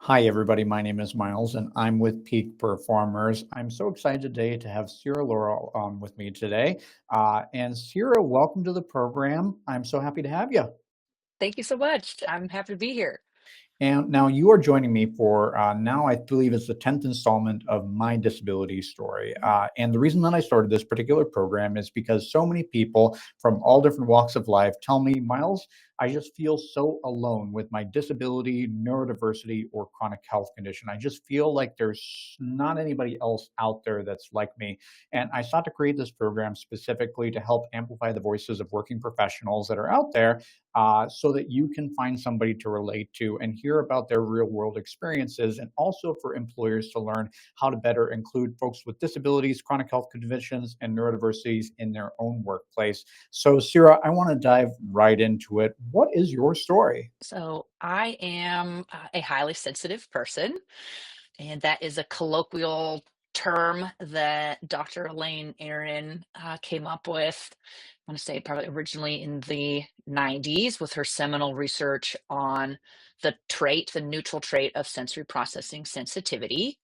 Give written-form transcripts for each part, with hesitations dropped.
Hi, everybody. My name is Miles, and I'm with Peak Performers. I'm so excited today to have Sira Laurel on with me today. And Sira, welcome to the program. I'm so happy to have you. Thank you so much. I'm happy to be here. And now you are joining me for now, I believe it's the 10th installment of my disability story. And the reason that I started this particular program is because so many people from all different walks of life tell me, Miles, I just feel so alone with my disability, neurodiversity, or chronic health condition. I just feel like there's not anybody else out there that's like me. And I sought to create this program specifically to help amplify the voices of working professionals that are out there so that you can find somebody to relate to and hear about their real world experiences, and also for employers to learn how to better include folks with disabilities, chronic health conditions, and neurodiversities in their own workplace. So, Sira, I want to dive right into it. What is your story? So, I am a highly sensitive person, and that is a colloquial term that Dr. Elaine Aron came up with. I want to say probably originally in the 90s with her seminal research on the neutral trait of sensory processing sensitivity.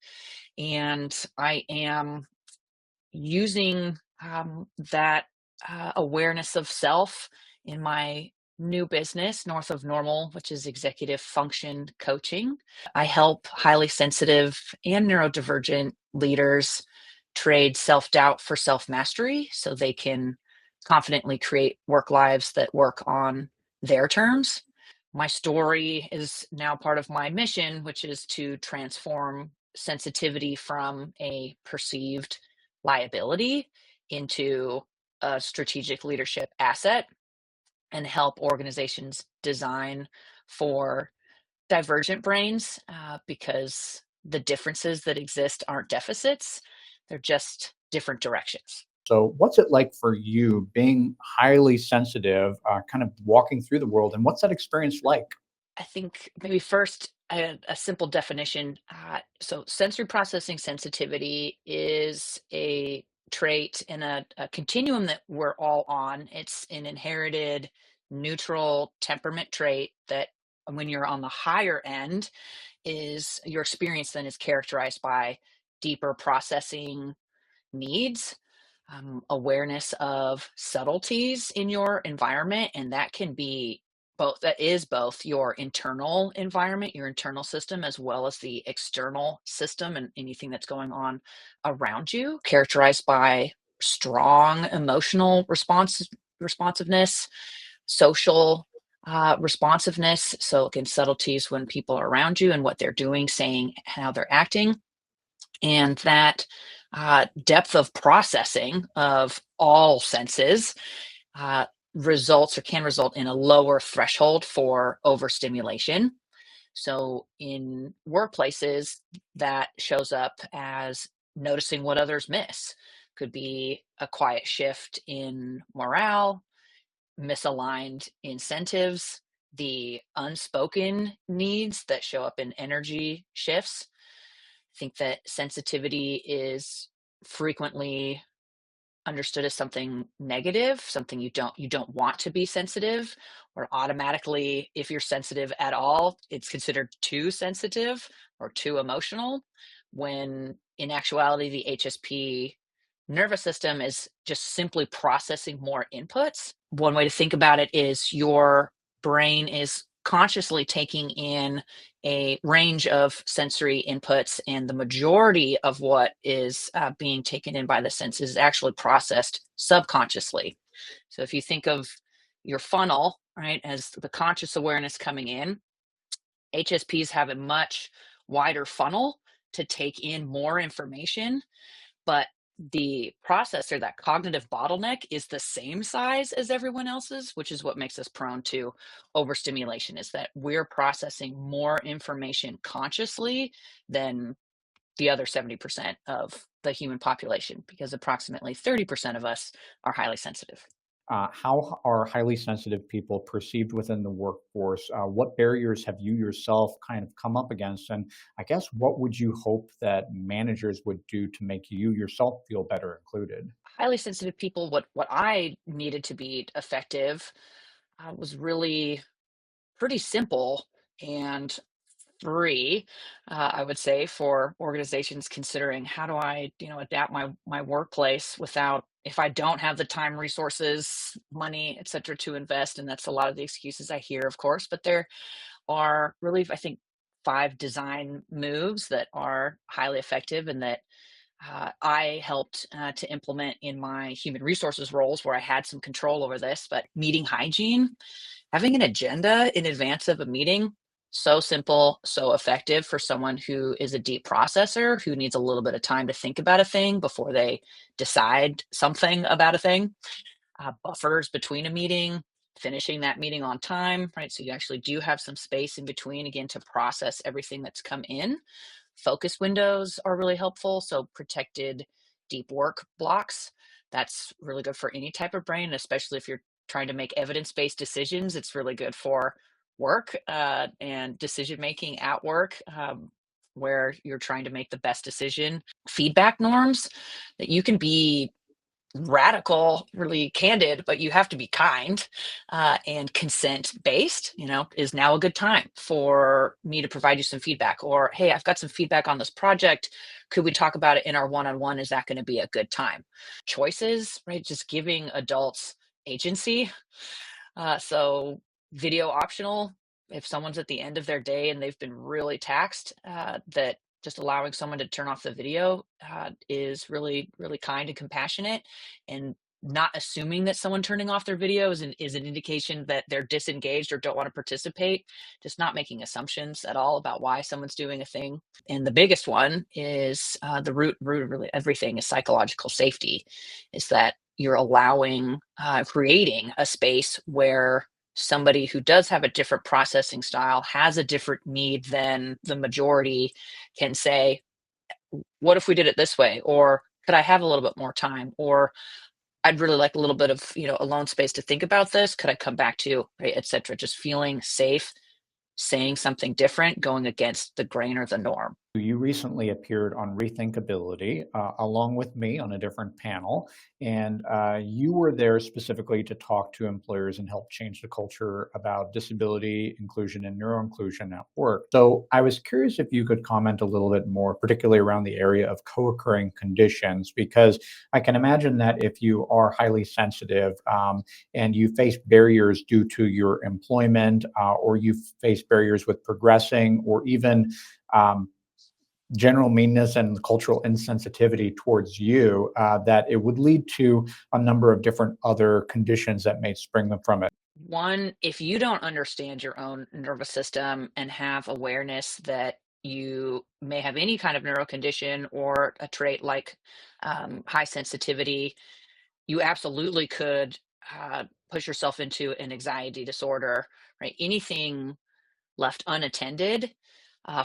And I am using that awareness of self in my new business, North of Normal, which is executive function coaching. I help highly sensitive and neurodivergent leaders trade self doubt for self mastery so they can confidently create work lives that work on their terms. My story is now part of my mission, which is to transform sensitivity from a perceived liability into a strategic leadership asset and help organizations design for divergent brains because the differences that exist aren't deficits, they're just different directions. So, what's it like for you being highly sensitive, kind of walking through the world, and what's that experience like? I think maybe first a simple definition. So, sensory processing sensitivity is a trait in a continuum that we're all on. It's an inherited neutral temperament trait that when you're on the higher end, is your experience then is characterized by deeper processing needs, awareness of subtleties in your environment. And that can be both, that is both your internal environment, your internal system, as well as the external system and anything that's going on around you, characterized by strong emotional responsiveness, social responsiveness. So, again, subtleties when people are around you and what they're doing, saying, how they're acting, and that depth of processing of all senses uh, results or can result in a lower threshold for overstimulation. So in workplaces, that shows up as noticing what others miss. Could be a quiet shift in morale, misaligned incentives, the unspoken needs that show up in energy shifts. I think that sensitivity is frequently understood as something negative, something you don't want to be sensitive, or automatically if you're sensitive at all, it's considered too sensitive or too emotional, when in actuality the HSP nervous system is just simply processing more inputs. One way to think about it is your brain is consciously taking in a range of sensory inputs, and the majority of what is being taken in by the senses is actually processed subconsciously. So if you think of your funnel, right, as the conscious awareness coming in, HSPs have a much wider funnel to take in more information, but the processor, that cognitive bottleneck, is the same size as everyone else's, which is what makes us prone to overstimulation, is that we're processing more information consciously than the other 70% of the human population, because approximately 30% of us are highly sensitive. How are highly sensitive people perceived within the workforce? What barriers have you yourself kind of come up against? And I guess what would you hope that managers would do to make you yourself feel better included? Highly sensitive people, what I needed to be effective was really pretty simple and free, I would say, for organizations considering how do I, adapt my workplace without if I don't have the time, resources, money, et cetera, to invest. And that's a lot of the excuses I hear, of course. But there are really, I think, 5 design moves that are highly effective and that I helped to implement in my human resources roles where I had some control over this. But meeting hygiene, having an agenda in advance of a meeting, so simple, so effective for someone who is a deep processor, who needs a little bit of time to think about a thing before they decide something about a thing. Buffers between a meeting, finishing that meeting on time, right? So you actually do have some space in between, again, to process everything that's come in. Focus windows are really helpful. So protected deep work blocks. That's really good for any type of brain, especially if you're trying to make evidence-based decisions. It's really good for work and decision making at work, where you're trying to make the best decision. Feedback norms that you can be radical, really candid, but you have to be kind and consent based. Is now a good time for me to provide you some feedback? Or, hey, I've got some feedback on this project. Could we talk about it in our one on one? Is that going to be a good time? Choices, right? Just giving adults agency. So, video optional. If someone's at the end of their day and they've been really taxed, that just allowing someone to turn off the video is really, really kind and compassionate, and not assuming that someone turning off their video is an indication that they're disengaged or don't want to participate. Just not making assumptions at all about why someone's doing a thing. And the biggest one is the root of really everything is psychological safety. Is that you're allowing, creating a space where somebody who does have a different processing style, has a different need than the majority, can say, what if we did it this way? Or could I have a little bit more time? Or I'd really like a little bit of, alone space to think about this. Could I come back to you, right, et cetera? Just feeling safe, saying something different, going against the grain or the norm. You recently appeared on Rethinkability along with me on a different panel, and you were there specifically to talk to employers and help change the culture about disability inclusion and neuroinclusion at work. So I was curious if you could comment a little bit more, particularly around the area of co-occurring conditions, because I can imagine that if you are highly sensitive and you face barriers due to your employment or you face barriers with progressing or even um, general meanness and cultural insensitivity towards you, that it would lead to a number of different other conditions that may spring them from it. One, if you don't understand your own nervous system and have awareness that you may have any kind of neural condition or a trait like high sensitivity, you absolutely could push yourself into an anxiety disorder, right? Anything left unattended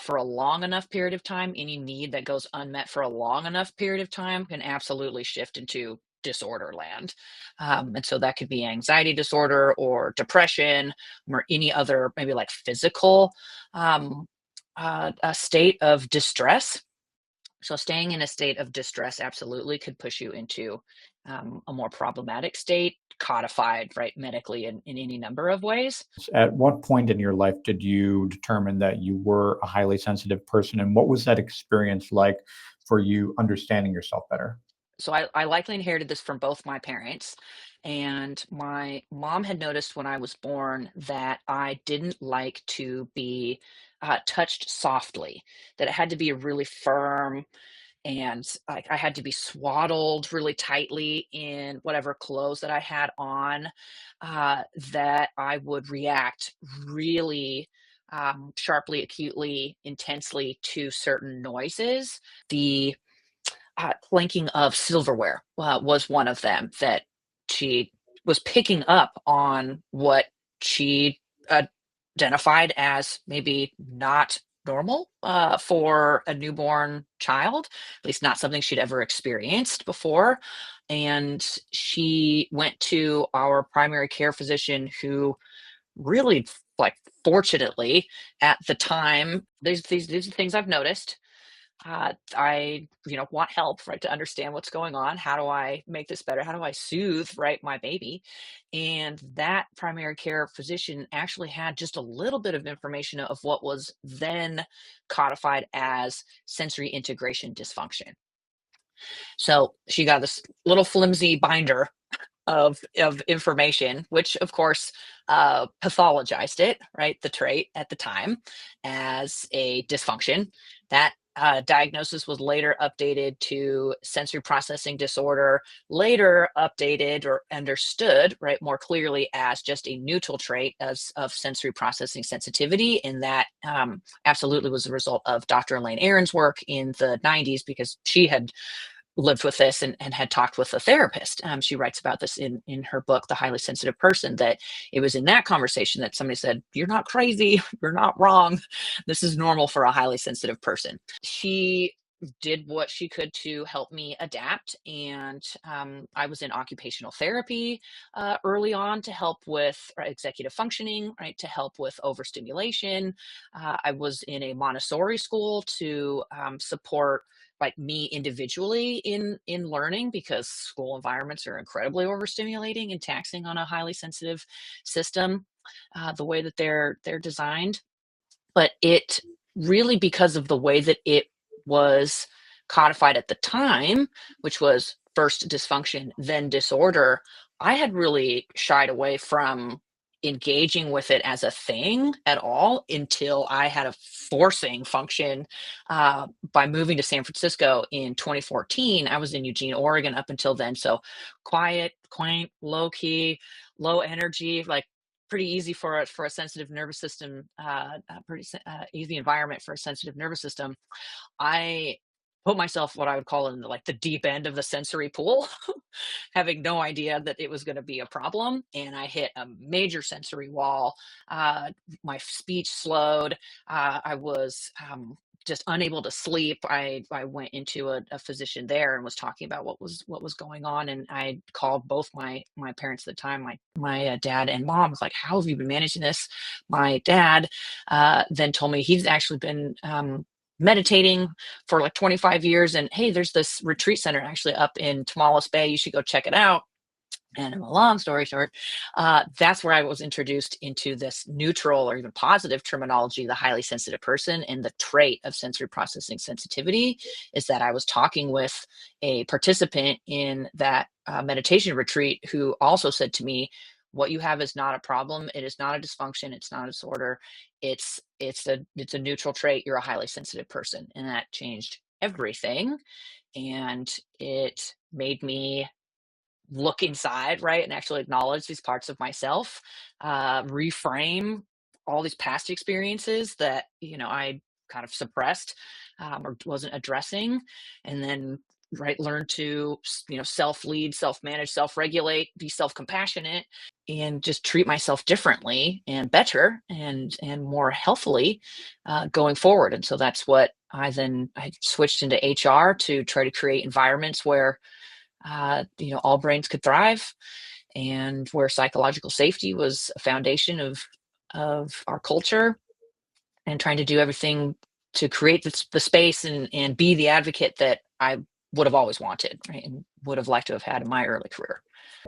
for a long enough period of time, any need that goes unmet for a long enough period of time can absolutely shift into disorder land. And so that could be anxiety disorder or depression or any other, maybe like physical um, a state of distress. So staying in a state of distress absolutely could push you into a more problematic state, codified, right, medically in any number of ways. At what point in your life did you determine that you were a highly sensitive person, and what was that experience like for you understanding yourself better? So I likely inherited this from both my parents. And my mom had noticed when I was born that I didn't like to be touched softly, that it had to be really firm, and like I had to be swaddled really tightly in whatever clothes that I had on, that I would react really sharply, acutely, intensely to certain noises. The clinking of silverware was one of them that she was picking up on what she identified as maybe not normal for a newborn child, at least not something she'd ever experienced before. And she went to our primary care physician, who really, like, fortunately, at the time, these are things I've noticed. I, want help, right, to understand what's going on. How do I make this better? How do I soothe, right, my baby? And that primary care physician actually had just a little bit of information of what was then codified as sensory integration dysfunction. So she got this little flimsy binder of information, which of course pathologized it, right, the trait at the time as a dysfunction. That diagnosis was later updated to sensory processing disorder, later updated or understood, right, more clearly as just a neutral trait of sensory processing sensitivity. And that absolutely was the result of Dr. Elaine Aron's work in the 90s, because she had lived with this and had talked with a therapist. She writes about this in her book, The Highly Sensitive Person, that it was in that conversation that somebody said, "You're not crazy, you're not wrong. This is normal for a highly sensitive person." She did what she could to help me adapt. And I was in occupational therapy early on to help with executive functioning, right, to help with overstimulation. I was in a Montessori school to support like me individually in learning, because school environments are incredibly overstimulating and taxing on a highly sensitive system, the way that they're designed. But it really, because of the way that it was codified at the time, which was first dysfunction, then disorder, I had really shied away from engaging with it as a thing at all until I had a forcing function by moving to San Francisco in 2014. I was in Eugene, Oregon up until then. So quiet, quaint, low key, low energy, like pretty easy for a sensitive nervous system, easy environment for a sensitive nervous system. I put myself what I would call in like the deep end of the sensory pool, having no idea that it was going to be a problem. And I hit a major sensory wall. My speech slowed. I was just unable to sleep. I went into a physician there and was talking about what was going on. And I called both my parents at the time, my dad and mom. Was like, "How have you been managing this?" My dad then told me he's actually been meditating for like 25 years. And hey, there's this retreat center actually up in Tamales Bay. You should go check it out. And a long story short, that's where I was introduced into this neutral or even positive terminology, the highly sensitive person. And the trait of sensory processing sensitivity is that I was talking with a participant in that meditation retreat who also said to me, "What you have is not a problem. It is not a dysfunction. It's not a disorder. It's a neutral trait. You're a highly sensitive person." And that changed everything. And it made me look inside, right, and actually acknowledge these parts of myself, reframe all these past experiences that I kind of suppressed, or wasn't addressing. And then, right, learn to self lead, self manage, self regulate, be self compassionate, and just treat myself differently and better and more healthily going forward. And so that's what I switched into HR to try to create environments where all brains could thrive, and where psychological safety was a foundation of our culture, and trying to do everything to create the space and be the advocate that I would have always wanted, right, and would have liked to have had in my early career.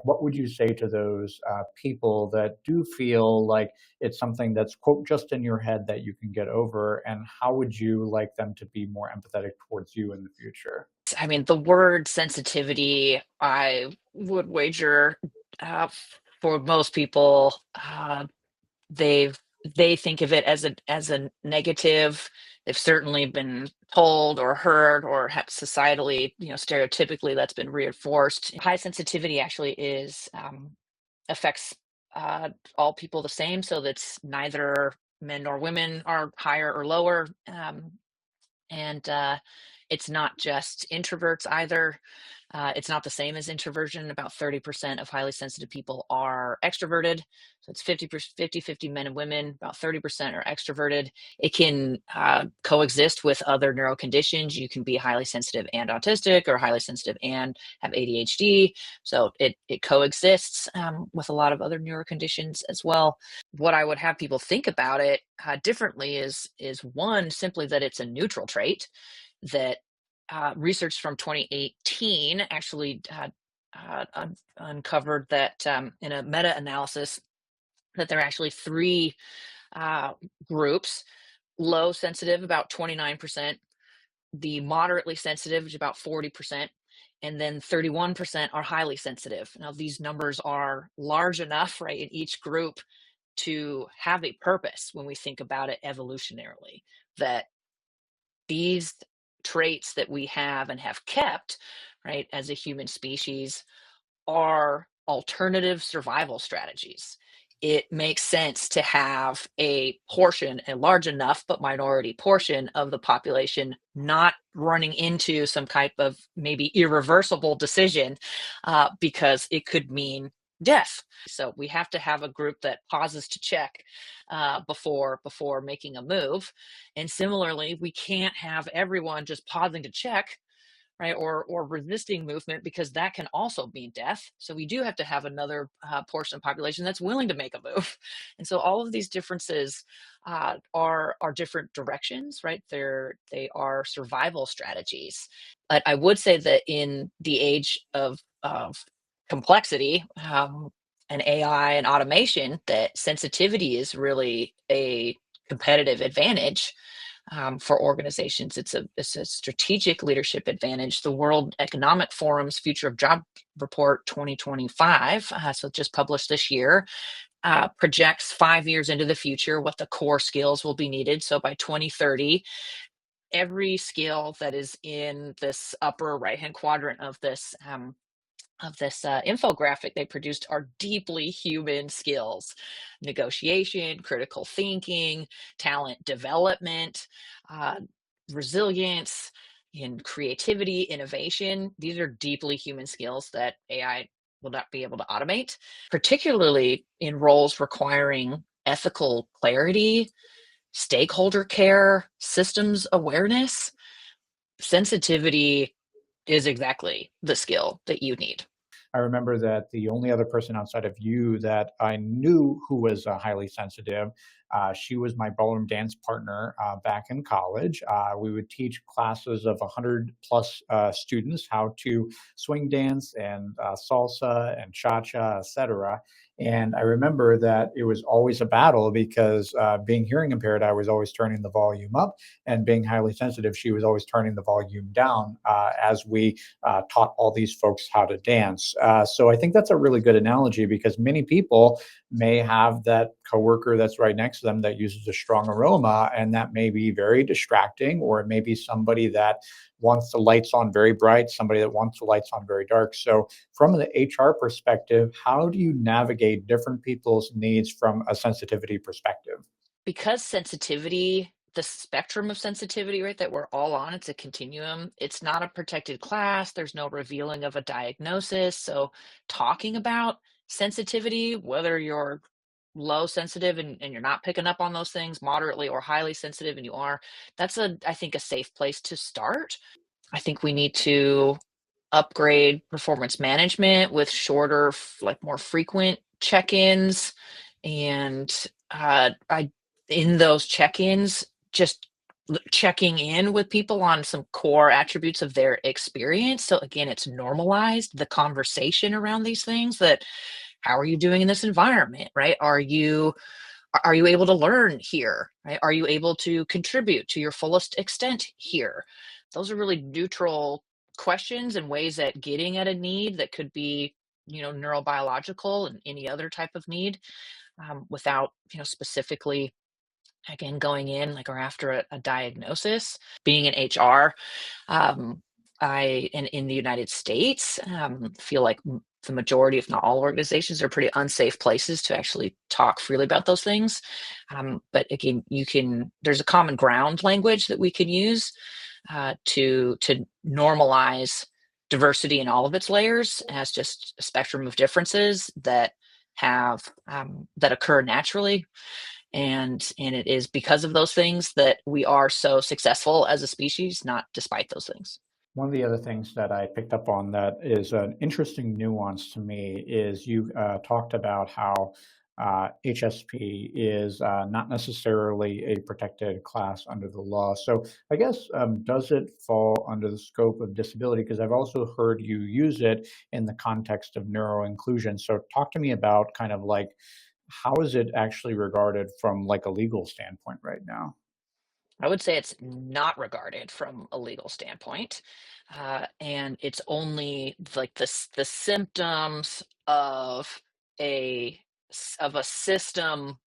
What would you say to those people that do feel like it's something that's, quote, just in your head that you can get over? And how would you like them to be more empathetic towards you in the future? I mean, the word sensitivity, I would wager, uh, for most people, they've they think of it as a negative. They've certainly been told or heard or have societally, stereotypically that's been reinforced. High sensitivity actually is affects all people the same, so that's neither men nor women are higher or lower. And it's not just introverts either. It's not the same as introversion. About 30% of highly sensitive people are extroverted. So it's 50-50 men and women, about 30% are extroverted. It can coexist with other neural conditions. You can be highly sensitive and autistic, or highly sensitive and have ADHD. So it coexists with a lot of other neural conditions as well. What I would have people think about it differently is one, simply that it's a neutral trait, that research from 2018 actually uncovered that in a meta-analysis, that there are actually three groups: low sensitive, about 29%, the moderately sensitive, which is about 40%, and then 31% are highly sensitive. Now, these numbers are large enough, right, in each group to have a purpose when we think about it evolutionarily, that these traits that we have and have kept, right, as a human species, are alternative survival strategies. It makes sense to have a portion, a large enough but minority portion of the population, not running into some type of maybe irreversible decision, because it could mean death. So we have to have a group that pauses to check before making a move. And similarly, we can't have everyone just pausing to check, right, or resisting movement, because that can also mean death. So we do have to have another portion of the population that's willing to make a move. And so all of these differences are different directions, right? They are survival strategies. But I would say that in the age of complexity, and AI and automation, that sensitivity is really a competitive advantage for organizations. It's a strategic leadership advantage. The World Economic Forum's Future of Job Report 2025, so just published this year, projects 5 years into the future what the core skills will be needed. So by 2030, every skill that is in this upper right-hand quadrant of this infographic they produced are deeply human skills: negotiation, critical thinking, talent development, uh, resilience, and creativity, innovation. These are deeply human skills that AI will not be able to automate, particularly in roles requiring ethical clarity, stakeholder care, systems awareness. Sensitivity is exactly the skill that you need. I remember that the only other person outside of you that I knew who was highly sensitive, she was my ballroom dance partner back in college. We would teach classes of 100 plus students how to swing dance and salsa and cha-cha, etc. And I remember that it was always a battle because being hearing impaired, I was always turning the volume up, and being highly sensitive, she was always turning the volume down as we taught all these folks how to dance. So I think that's a really good analogy because many people may have that coworker that's right next to them that uses a strong aroma, and that may be very distracting, or it may be somebody that wants the lights on very bright, somebody that wants the lights on very dark. So, from the HR perspective, how do you navigate different people's needs from a sensitivity perspective? Because sensitivity, the spectrum of sensitivity, right, that we're all on, it's a continuum. It's not a protected class. There's no revealing of a diagnosis. So talking about sensitivity, whether you're low sensitive and you're not picking up on those things, moderately or highly sensitive and you are, that's I think a safe place to start. I think we need to upgrade performance management with shorter, like more frequent check-ins, and I in those check-ins, just checking in with people on some core attributes of their experience. So again, it's normalized the conversation around these things. That how are you doing in this environment, right? Are you able to learn here, right? Are you able to contribute to your fullest extent here? Those are really neutral questions and ways at getting at a need that could be, neurobiological and any other type of need, without, specifically, again, going in like or after a diagnosis. Being in HR, um, in the United States, feel like the majority, if not all, organizations are pretty unsafe places to actually talk freely about those things. But again, there's a common ground language that we can use to normalize diversity in all of its layers as just a spectrum of differences that have that occur naturally, and it is because of those things that we are so successful as a species, not despite those things. One of the other things that I picked up on that is an interesting nuance to me is you talked about how HSP is not necessarily a protected class under the law. So I guess, does it fall under the scope of disability? Because I've also heard you use it in the context of neuro inclusion. So talk to me about kind of like how is it actually regarded from like a legal standpoint right now? I would say it's not regarded from a legal standpoint, and it's only like the symptoms of a system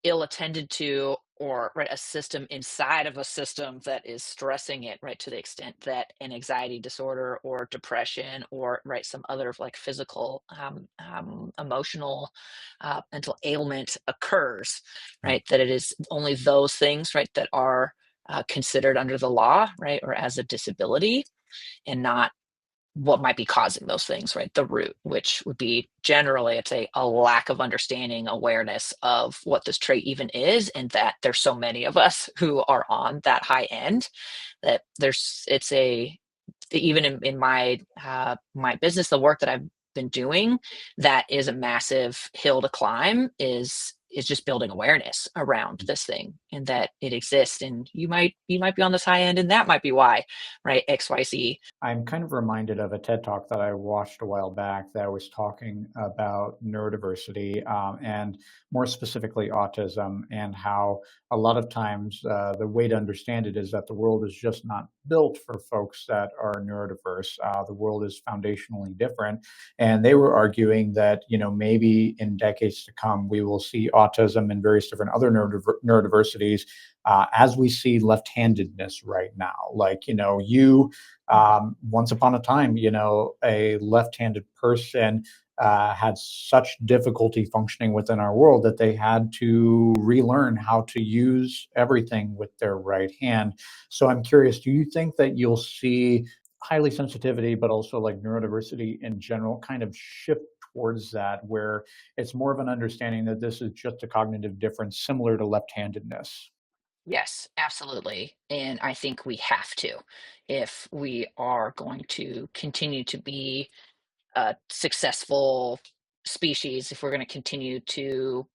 ill attended to, or right, a system inside of a system that is stressing it, right, to the extent that an anxiety disorder or depression or right, some other like physical emotional mental ailment occurs, right, that it is only those things, right, that are considered under the law, right, or as a disability, and not what might be causing those things, right? The root, which would be generally, I'd say, a lack of understanding, awareness of what this trait even is, and that there's so many of us who are on that high end that it's a, even in my my business, the work that I've been doing, that is a massive hill to climb, is just building awareness around this thing and that it exists, and you might be on this high end, and that might be why, right, XYZ. I'm kind of reminded of a TED talk that I watched a while back that was talking about neurodiversity, and more specifically autism, and how a lot of times the way to understand it is that the world is just not built for folks that are neurodiverse. The world is foundationally different. And they were arguing that, maybe in decades to come, we will see autism and various different other neurodiversities as we see left-handedness right now. Like, you once upon a time, a left-handed person had such difficulty functioning within our world that they had to relearn how to use everything with their right hand. So I'm curious, do you think that you'll see highly sensitivity, but also like neurodiversity in general kind of shift towards that, where it's more of an understanding that this is just a cognitive difference similar to left-handedness? Yes, absolutely. And I think we have to, if we are going to continue to be a successful species, if we're going to continue to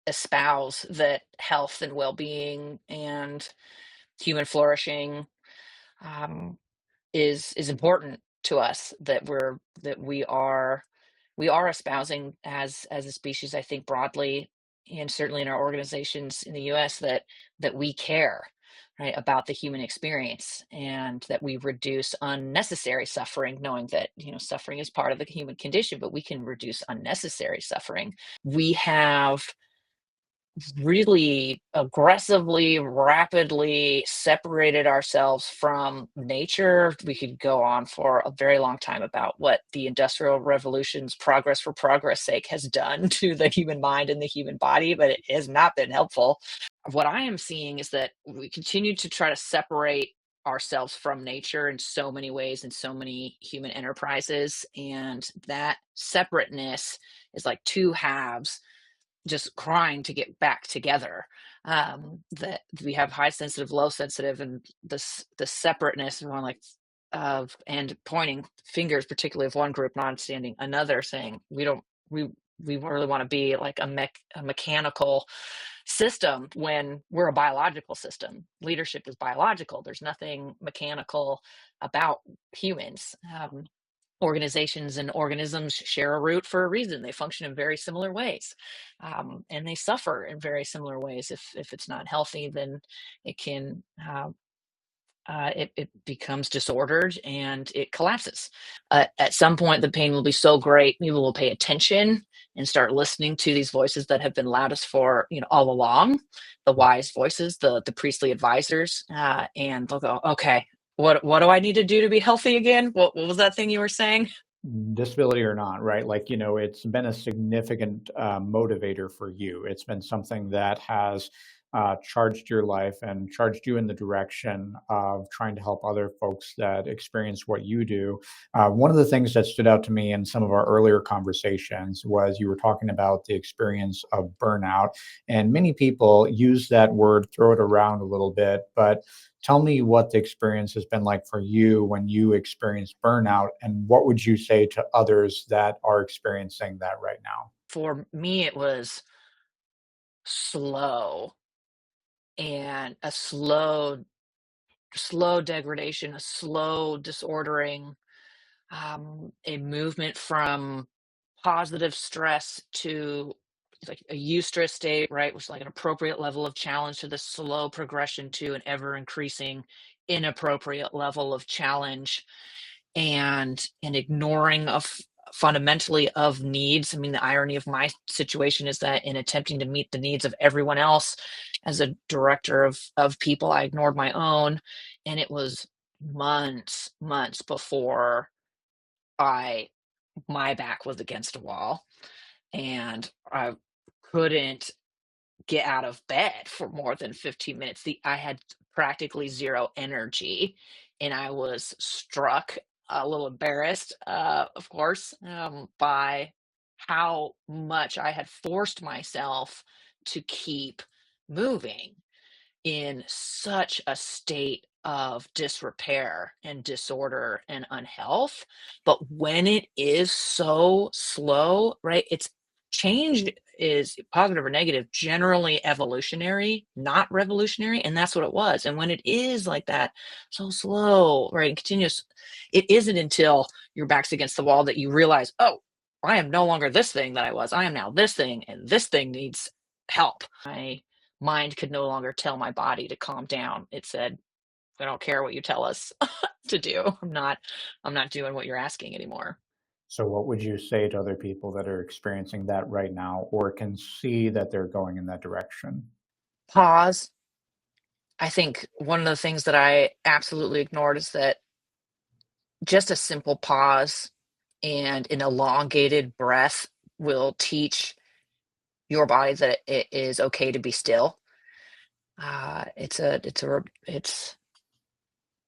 espouse that health and well-being and human flourishing um, is important to us, that we are espousing as a species, I think broadly, and certainly in our organizations in the US, that we care, right, about the human experience, and that we reduce unnecessary suffering, knowing that suffering is part of the human condition, but we can reduce unnecessary suffering. We have really aggressively, rapidly separated ourselves from nature. We could go on for a very long time about what the Industrial Revolution's progress for progress sake has done to the human mind and the human body, but it has not been helpful. What I am seeing is that we continue to try to separate ourselves from nature in so many ways, in so many human enterprises, and that separateness is like two halves just crying to get back together. That we have high sensitive, low sensitive, and the separateness around like of, and pointing fingers, particularly of one group not understanding another, saying we don't we really want to be like a mechanical system when we're a biological system. Leadership is biological. There's nothing mechanical about humans. Organizations and organisms share a root for a reason. They function in very similar ways, and they suffer in very similar ways. If it's not healthy, then it can it becomes disordered and it collapses. At some point, the pain will be so great, people will pay attention and start listening to these voices that have been loudest for all along, the wise voices, the priestly advisors, and they'll go, okay, what do I need to do to be healthy again? What was that thing you were saying? Disability or not, right? Like, it's been a significant motivator for you. It's been something that has charged your life and charged you in the direction of trying to help other folks that experience what you do. One of the things that stood out to me in some of our earlier conversations was you were talking about the experience of burnout, and many people use that word, throw it around a little bit, but tell me what the experience has been like for you when you experience burnout, and what would you say to others that are experiencing that right now? For me, it was slow and a slow degradation, a slow disordering, a movement from positive stress to like a eustress state, right, which is like an appropriate level of challenge, to the slow progression to an ever increasing inappropriate level of challenge, and an ignoring of fundamentally of needs. I mean, the irony of my situation is that in attempting to meet the needs of everyone else as a director of people, I ignored my own, and it was months before I my back was against a wall and I couldn't get out of bed for more than 15 minutes. I had practically zero energy, and I was struck, a little embarrassed, of course, by how much I had forced myself to keep moving in such a state of disrepair and disorder and unhealth. But when it is so slow, right? It's change is positive or negative, generally evolutionary, not revolutionary. And that's what it was. And when it is like that, so slow, right? And continuous, it isn't until your back's against the wall that you realize, oh, I am no longer this thing that I was. I am now this thing, and this thing needs help. My mind could no longer tell my body to calm down. It said, I don't care what you tell us to do. I'm not doing what you're asking anymore. So, what would you say to other people that are experiencing that right now or can see that they're going in that direction? Pause. I think one of the things that I absolutely ignored is that just a simple pause and an elongated breath will teach your body that it is okay to be still. It's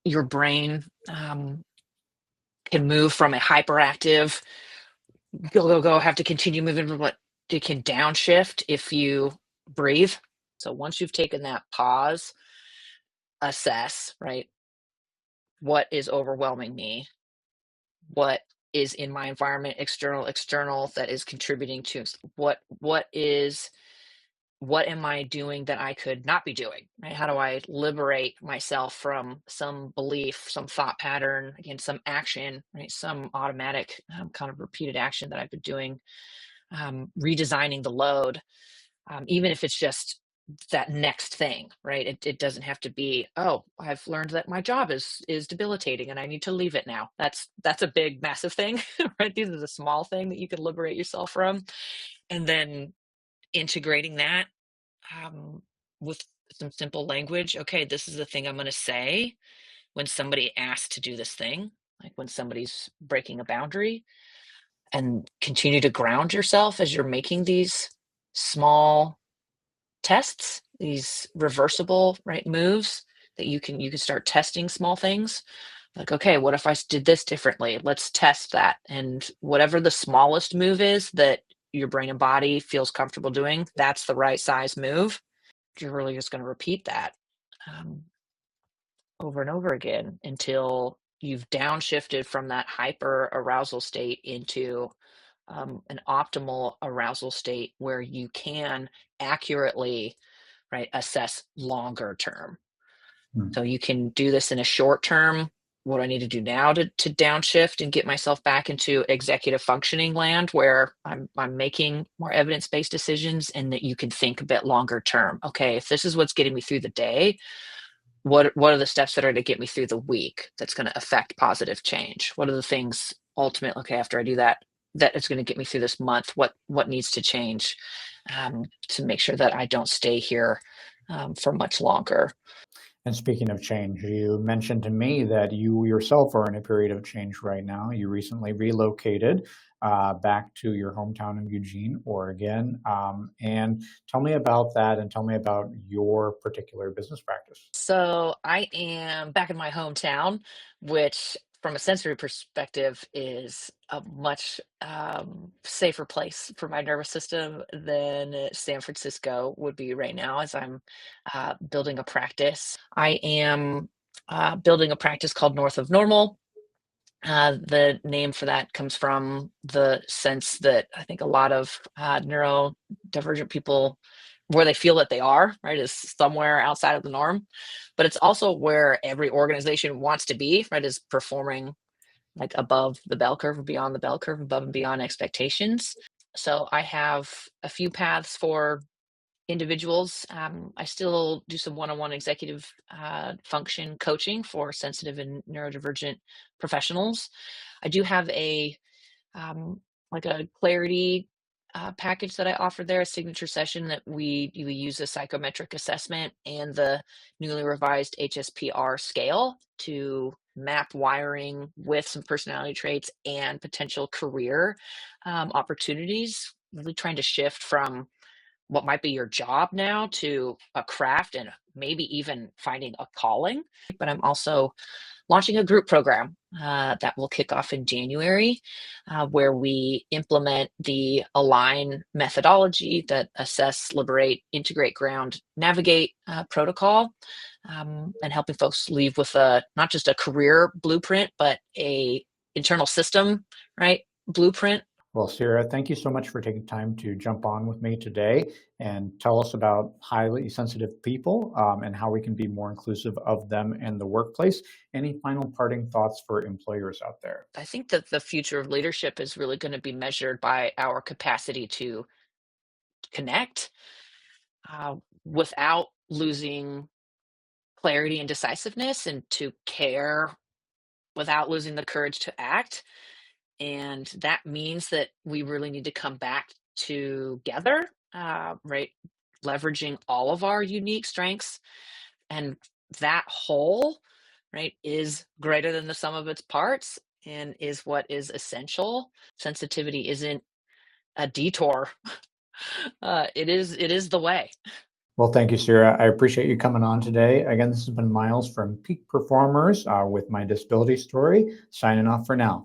your brain can move from a hyperactive go, have to continue moving, but it can downshift if you breathe. So once you've taken that pause, assess, right? What is overwhelming me? What is in my environment, external, that is contributing to what am I doing that I could not be doing? Right? How do I liberate myself from some belief, some thought pattern, again, some action, right? Some automatic kind of repeated action that I've been doing, redesigning the load, even if it's just that next thing, right? It doesn't have to be, oh, I've learned that my job is debilitating and I need to leave it now. That's a big, massive thing, right? These is a small thing that you can liberate yourself from, and then integrating that um, with some simple language. Okay, this is the thing I'm going to say when somebody asks to do this thing, like when somebody's breaking a boundary, and continue to ground yourself as you're making these small tests, these reversible, right, moves that you can start testing small things. Like, okay, what if I did this differently? Let's test that. And whatever the smallest move is that your brain and body feels comfortable doing, that's the right size move. You're really just going to repeat that um, over and over again until you've downshifted from that hyper arousal state into an optimal arousal state where you can accurately, right, assess longer term. Hmm. So you can do this in a short term. What do I need to do now to downshift and get myself back into executive functioning land where I'm making more evidence-based decisions, and that you can think a bit longer term. Okay, if this is what's getting me through the day, what are the steps that are to get me through the week that's going to affect positive change? What are the things ultimately, okay, after I do that, that is going to get me through this month? What needs to change to make sure that I don't stay here for much longer? And speaking of change, you mentioned to me that you yourself are in a period of change right now. You recently relocated back to your hometown of Eugene, Oregon. And tell me about that and tell me about your particular business practice. So I am back in my hometown, which from a sensory perspective is a much safer place for my nervous system than San Francisco would be right now as I'm building a practice. I am building a practice called North of Normal. The name for that comes from the sense that I think a lot of neurodivergent people, where they feel that they are, right, is somewhere outside of the norm. But it's also where every organization wants to be, right, is performing like above the bell curve or beyond the bell curve, above and beyond expectations. So I have a few paths for individuals. I still do some one-on-one executive function coaching for sensitive and neurodivergent professionals. I do have a like a clarity package that I offer there, a signature session that we use a psychometric assessment and the newly revised HSPR scale to map wiring with some personality traits and potential career opportunities. Really trying to shift from what might be your job now to a craft and maybe even finding a calling. But I'm also launching a group program that will kick off in January, where we implement the Align methodology that assess, liberate, integrate, ground, navigate protocol, and helping folks leave with a not just a career blueprint, but a internal system, right? Blueprint. Well, Sira, thank you so much for taking time to jump on with me today and tell us about highly sensitive people and how we can be more inclusive of them in the workplace. Any final parting thoughts for employers out there? I think that the future of leadership is really going to be measured by our capacity to connect uh, without losing clarity and decisiveness, and to care without losing the courage to act. And that means that we really need to come back together, right? Leveraging all of our unique strengths, and that whole, right, is greater than the sum of its parts and is what is essential. Sensitivity isn't a detour. It is the way. Well, thank you, Sira. I appreciate you coming on today. Again, this has been Miles from Peak Performers with my disability story, signing off for now.